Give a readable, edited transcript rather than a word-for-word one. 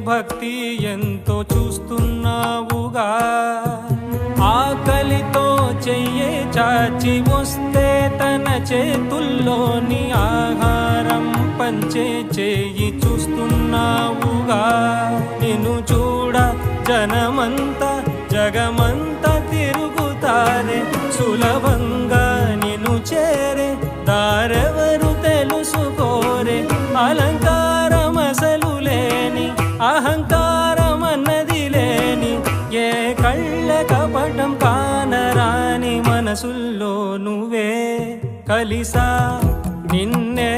భక్తి ఎంతో చూస్తున్నావుగా. ఆకలితో చెయ్యే చాచి వస్తే తన చేతుల్లోని ఆహారం పంచే చేయి చూస్తున్నావుగా. నిన్ను చూడ జనమంతా జగమంతా తిరుగుతారే, సులభంగా నిన్ను చేరే దారెవరు తెలుసుకోరే. అలంకారం అసలు లేని, అహంకారం అన్నది లేని, ఏ కళ్ళ కపటం కానరాని మనసుల్లో నువ్వే కలిసా నిన్నే